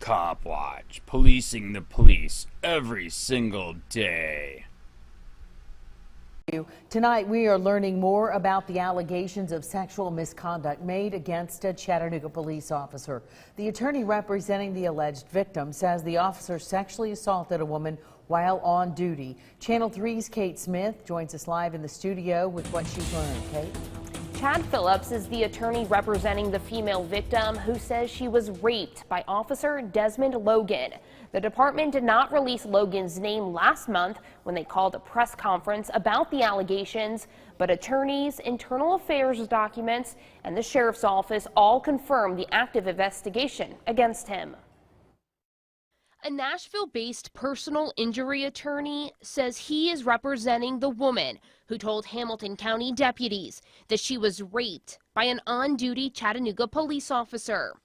COPWATCH, policing the police every single day. Tonight we are learning more about the allegations of sexual misconduct made against a Chattanooga police officer. The attorney representing the alleged victim says the officer sexually assaulted a woman while on duty. Channel 3's Kate Smith joins us live in the studio with what she's learned. Kate? Chad Phillips is the attorney representing the female victim who says she was raped by Officer Desmond Logan. The department did not release Logan's name last month when they called a press conference about the allegations, but attorneys, internal affairs documents, and the sheriff's office all confirmed the active investigation against him. A Nashville-based personal injury attorney says he is representing the woman who told Hamilton County deputies that she was raped by an on-duty Chattanooga police officer.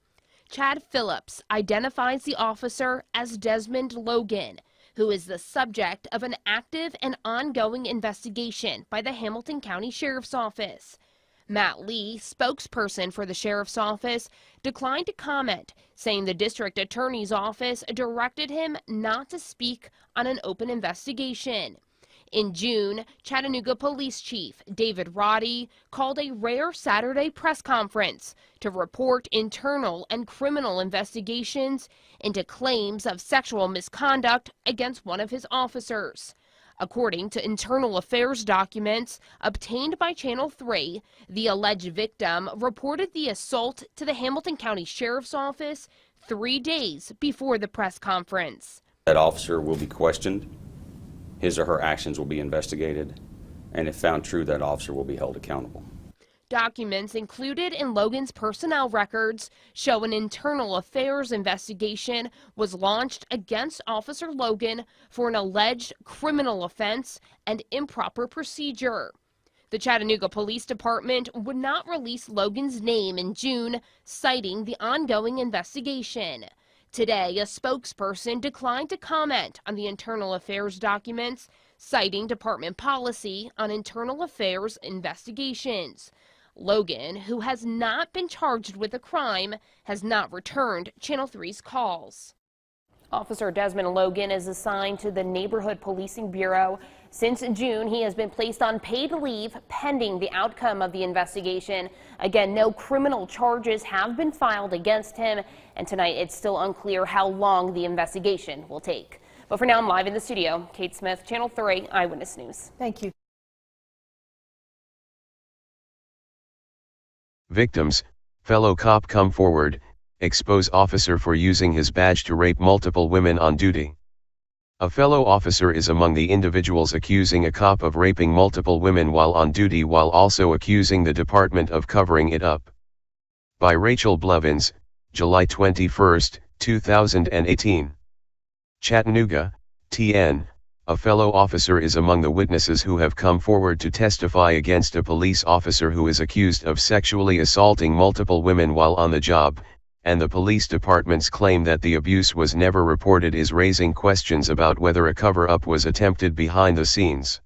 Chad Phillips identifies the officer as Desmond Logan, who is the subject of an active and ongoing investigation by the Hamilton County Sheriff's Office. Matt Lee, spokesperson for the Sheriff's Office, declined to comment, saying the district attorney's office directed him not to speak on an open investigation. In June, Chattanooga Police Chief David Roddy called a rare Saturday press conference to report internal and criminal investigations into claims of sexual misconduct against one of his officers. According to internal affairs documents obtained by Channel 3, the alleged victim reported the assault to the Hamilton County Sheriff's Office 3 days before the press conference. That officer will be questioned. His or her actions will be investigated, and if found true, that officer will be held accountable. Documents included in Logan's personnel records show an internal affairs investigation was launched against Officer Logan for an alleged criminal offense and improper procedure. The Chattanooga Police Department would not release Logan's name in June, citing the ongoing investigation. Today, a spokesperson declined to comment on the internal affairs documents, citing department policy on internal affairs investigations. Logan, who has not been charged with a crime, has not returned Channel 3's calls. Officer Desmond Logan is assigned to the Neighborhood Policing Bureau. Since June, he has been placed on paid leave pending the outcome of the investigation. Again, no criminal charges have been filed against him, and tonight it's still unclear how long the investigation will take. But for now, I'm live in the studio. Kate Smith, Channel 3 Eyewitness News. Thank you. Victims, fellow cop come forward, expose officer for using his badge to rape multiple women on duty. A fellow officer is among the individuals accusing a cop of raping multiple women while on duty, while also accusing the department of covering it up. By Rachel Blevins, July 21, 2018. Chattanooga, TN. A fellow officer is among the witnesses who have come forward to testify against a police officer who is accused of sexually assaulting multiple women while on the job, and the police department's claim that the abuse was never reported is raising questions about whether a cover-up was attempted behind the scenes.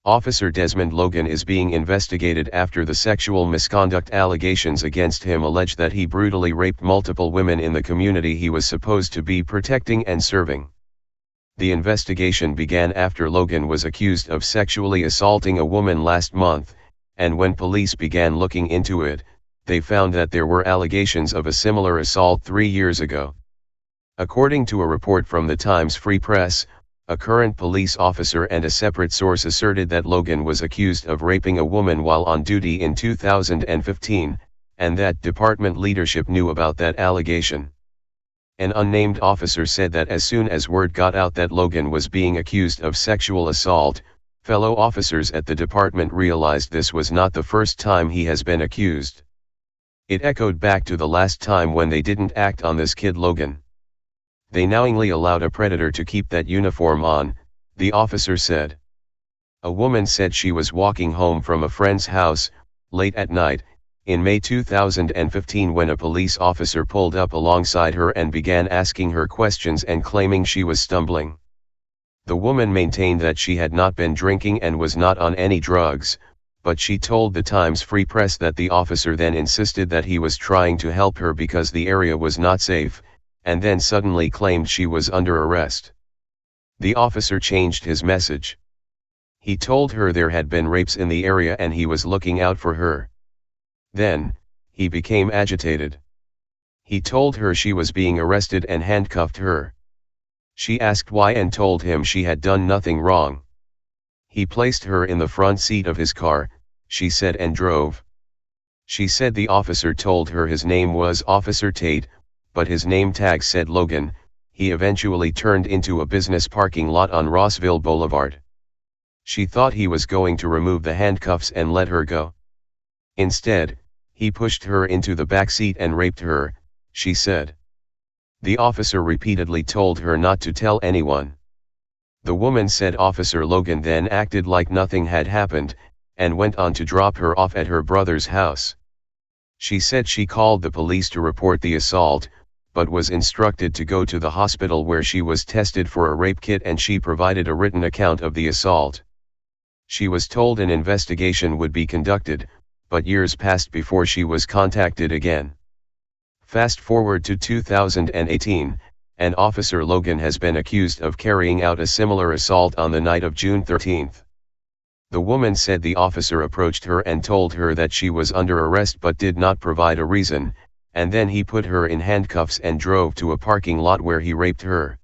Officer Desmond Logan is being investigated after the sexual misconduct allegations against him allege that he brutally raped multiple women in the community he was supposed to be protecting and serving. The investigation began after Logan was accused of sexually assaulting a woman last month, and when police began looking into it, they found that there were allegations of a similar assault 3 years ago. According to a report from the Times Free Press, a current police officer and a separate source asserted that Logan was accused of raping a woman while on duty in 2015, and that department leadership knew about that allegation. An unnamed officer said that as soon as word got out that Logan was being accused of sexual assault, fellow officers at the department realized this was not the first time he has been accused. It echoed back to the last time when they didn't act on this kid Logan. They knowingly allowed a predator to keep that uniform on, the officer said. A woman said she was walking home from a friend's house, late at night, in May 2015 when a police officer pulled up alongside her and began asking her questions and claiming she was stumbling. The woman maintained that she had not been drinking and was not on any drugs, but she told the Times Free Press that the officer then insisted that he was trying to help her because the area was not safe, and then suddenly claimed she was under arrest. The officer changed his message. He told her there had been rapes in the area and he was looking out for her. Then, he became agitated. He told her she was being arrested and handcuffed her. She asked why and told him she had done nothing wrong. He placed her in the front seat of his car, she said, and drove. She said the officer told her his name was Officer Tate, but his name tag said Logan. He eventually turned into a business parking lot on Rossville Boulevard. She thought he was going to remove the handcuffs and let her go. Instead, he pushed her into the back seat and raped her, she said. The officer repeatedly told her not to tell anyone. The woman said Officer Logan then acted like nothing had happened, and went on to drop her off at her brother's house. She said she called the police to report the assault, but was instructed to go to the hospital where she was tested for a rape kit and she provided a written account of the assault. She was told an investigation would be conducted, but years passed before she was contacted again. Fast forward to 2018, and Officer Logan has been accused of carrying out a similar assault on the night of June 13. The woman said the officer approached her and told her that she was under arrest but did not provide a reason, and then he put her in handcuffs and drove to a parking lot where he raped her.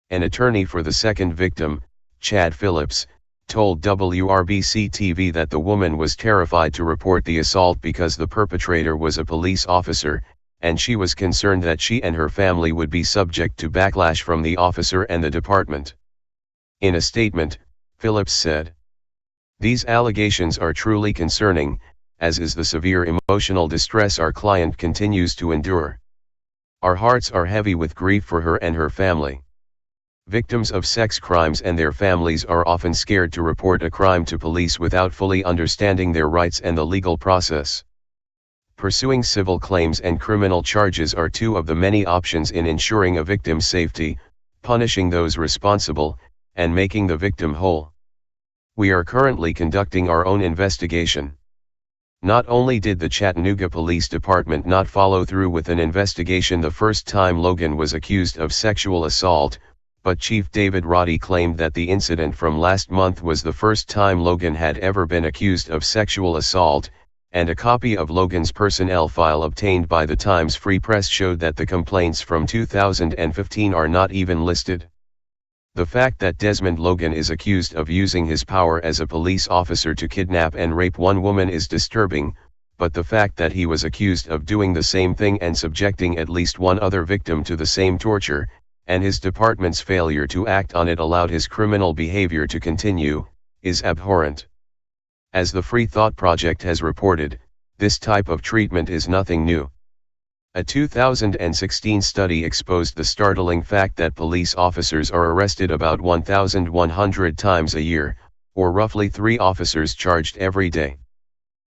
An attorney for the second victim, Chad Phillips, told WRBC-TV that the woman was terrified to report the assault because the perpetrator was a police officer, and she was concerned that she and her family would be subject to backlash from the officer and the department. In a statement, Phillips said, "These allegations are truly concerning, as is the severe emotional distress our client continues to endure. Our hearts are heavy with grief for her and her family. Victims of sex crimes and their families are often scared to report a crime to police without fully understanding their rights and the legal process. Pursuing civil claims and criminal charges are two of the many options in ensuring a victim's safety, punishing those responsible, and making the victim whole. We are currently conducting our own investigation." Not only did the Chattanooga Police Department not follow through with an investigation the first time Logan was accused of sexual assault, but Chief David Roddy claimed that the incident from last month was the first time Logan had ever been accused of sexual assault, and a copy of Logan's personnel file obtained by the Times Free Press showed that the complaints from 2015 are not even listed. The fact that Desmond Logan is accused of using his power as a police officer to kidnap and rape one woman is disturbing, but the fact that he was accused of doing the same thing and subjecting at least one other victim to the same torture, and his department's failure to act on it allowed his criminal behavior to continue, is abhorrent. As the Free Thought Project has reported, this type of treatment is nothing new. A 2016 study exposed the startling fact that police officers are arrested about 1,100 times a year, or roughly 3 officers charged every day.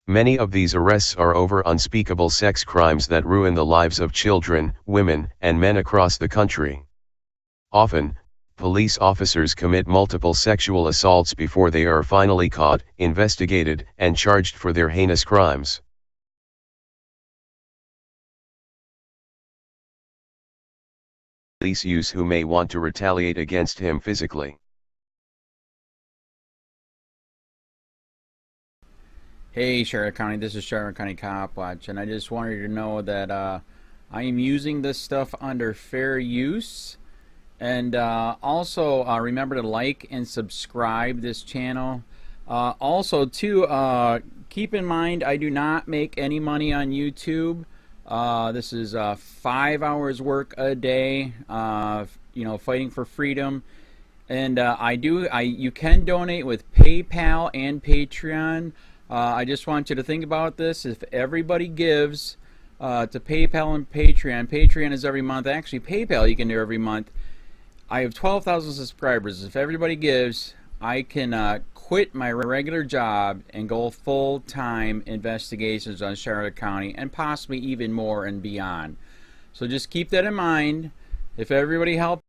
Many of these arrests are over unspeakable sex crimes that ruin the lives of children, women, and men across the country. Often, police officers commit multiple sexual assaults before they are finally caught, investigated, and charged for their heinous crimes. Police use who may want to retaliate against him physically. Hey Charlotte County, this is Charlotte County COPWATCH, and I just wanted you to know that I am using this stuff under fair use. And also remember to like and subscribe this channel. Also too, keep in mind I do not make any money on YouTube. This is 5 hours work a day, you know, fighting for freedom. And you can donate with PayPal and Patreon. I just want you to think about this. If everybody gives to PayPal and Patreon, Patreon is every month. Actually, PayPal you can do every month. I have 12,000 subscribers. If everybody gives, I can quit my regular job and go full-time investigations on Charlotte County and possibly even more and beyond. So just keep that in mind. If everybody helps